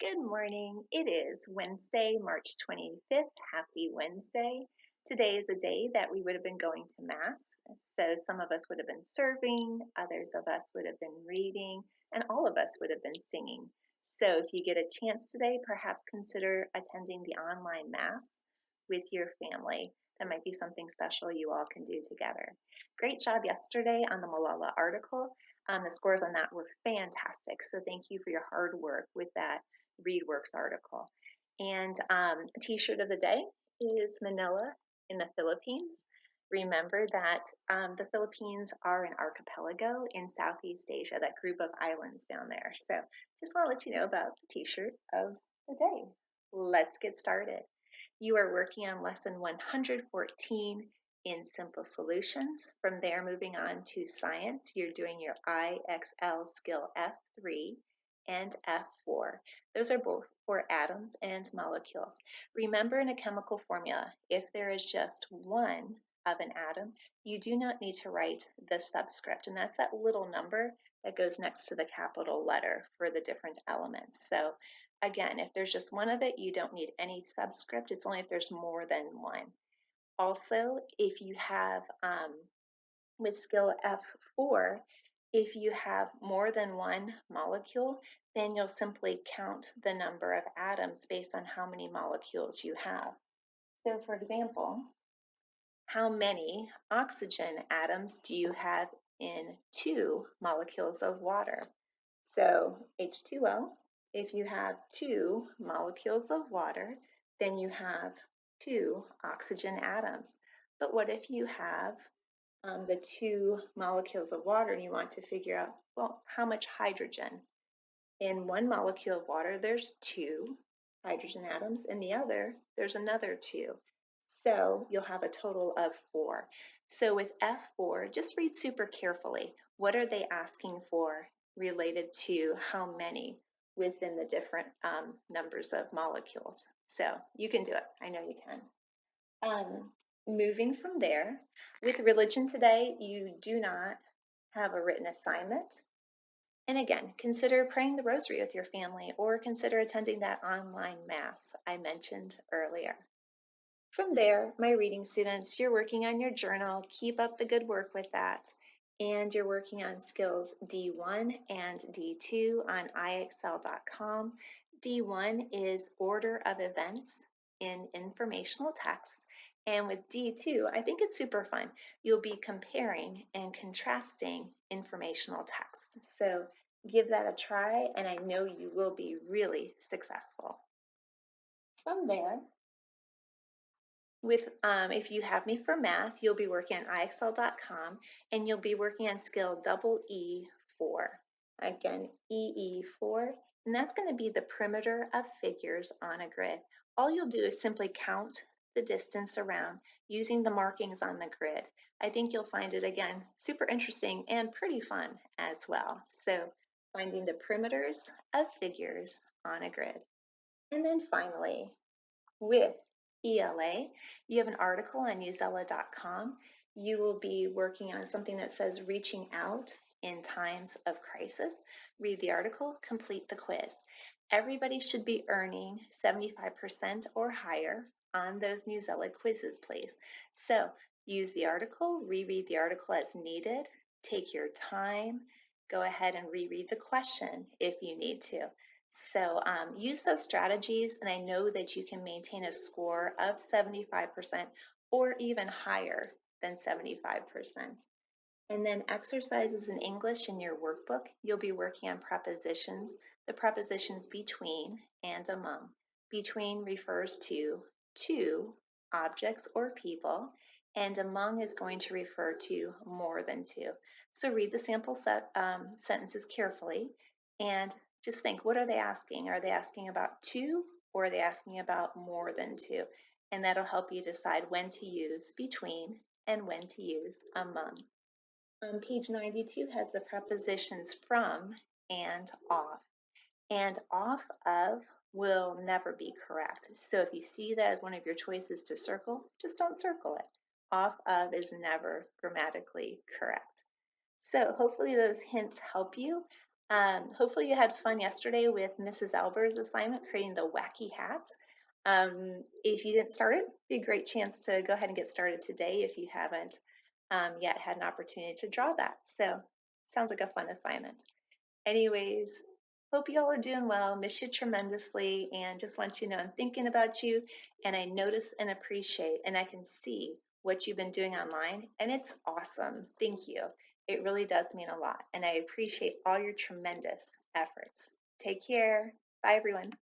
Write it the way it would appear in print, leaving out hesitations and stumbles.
Good morning. It is Wednesday, March 25th. Happy Wednesday. Today is a day that we would have been going to Mass. So some of us would have been serving, others of us would have been reading, and all of us would have been singing. So if you get a chance today, perhaps consider attending the online Mass with your family. That might be something special you all can do together. Great job yesterday on the Malala article. The scores on that were fantastic. So thank you for your hard work with that ReadWorks article. And a t-shirt of the day is Manila in the Philippines. Remember that the Philippines are an archipelago in Southeast Asia, that group of islands down there. So just want to let you know about the t-shirt of the day. Let's get started. You are working on lesson 114 in Simple Solutions. From there, moving on to science, you're doing your IXL skill F3 and F4. Those are both for atoms and molecules. Remember, in a chemical formula, if there is just one of an atom, you do not need to write the subscript, and that's that little number that goes next to the capital letter for the different elements. So again, if there's just one of it, you don't need any subscript. It's only if there's more than one. Also, if you have, with skill F4, if you have more than one molecule, then you'll simply count the number of atoms based on how many molecules you have. So for example, how many oxygen atoms do you have in 2 molecules of water? So H2O, if you have 2 molecules of water, then you have 2 oxygen atoms. But what if you have the 2 molecules of water and you want to figure out, well, how much hydrogen? In one molecule of water, there's 2 hydrogen atoms. In the other, there's another 2. So you'll have a total of 4. So with F4, just read super carefully. What are they asking for related to how many within the different numbers of molecules? So you can do it. I know you can. Moving from there, with religion today, you do not have a written assignment. And again, consider praying the rosary with your family or consider attending that online mass I mentioned earlier. From there, my reading students, you're working on your journal. Keep up the good work with that. And you're working on skills D1 and D2 on IXL.com. D1 is order of events in informational text. And with D2, I think it's super fun. You'll be comparing and contrasting informational text. So give that a try, and I know you will be really successful. From there, if you have me for math, you'll be working on IXL.com and you'll be working on skill double E4. Again, EE4, and that's going to be the perimeter of figures on a grid. All you'll do is simply count the distance around using the markings on the grid. I think you'll find it, again, super interesting and pretty fun as well. So finding the perimeters of figures on a grid. And then finally, with ELA, you have an article on newsela.com. You will be working on something that says reaching out in times of crisis. Read the article, complete the quiz. Everybody should be earning 75% or higher on those Newsela quizzes, please. So use the article, reread the article as needed, take your time, go ahead and reread the question if you need to. So use those strategies, and I know that you can maintain a score of 75% or even higher than 75%. And then exercises in English in your workbook, you'll be working on prepositions, the prepositions between and among. Between refers to two objects or people, and among is going to refer to more than two. So read the sample sentences carefully and just think, what are they asking? Are they asking about two, or are they asking about more than two? And that'll help you decide when to use between and when to use among. Page 92 has the prepositions from and off. And off of will never be correct. So if you see that as one of your choices to circle, just don't circle it. Off of is never grammatically correct. So hopefully those hints help you. Hopefully you had fun yesterday with Mrs. Alber's assignment, creating the wacky hat. If you didn't start it, it'd be a great chance to go ahead and get started today if you haven't yet had an opportunity to draw that. So sounds like a fun assignment. Anyways, hope you all are doing well. Miss you tremendously, and just want you to know I'm thinking about you, and I notice and appreciate, and I can see what you've been doing online, and it's awesome. Thank you. It really does mean a lot, and I appreciate all your tremendous efforts. Take care. Bye, everyone.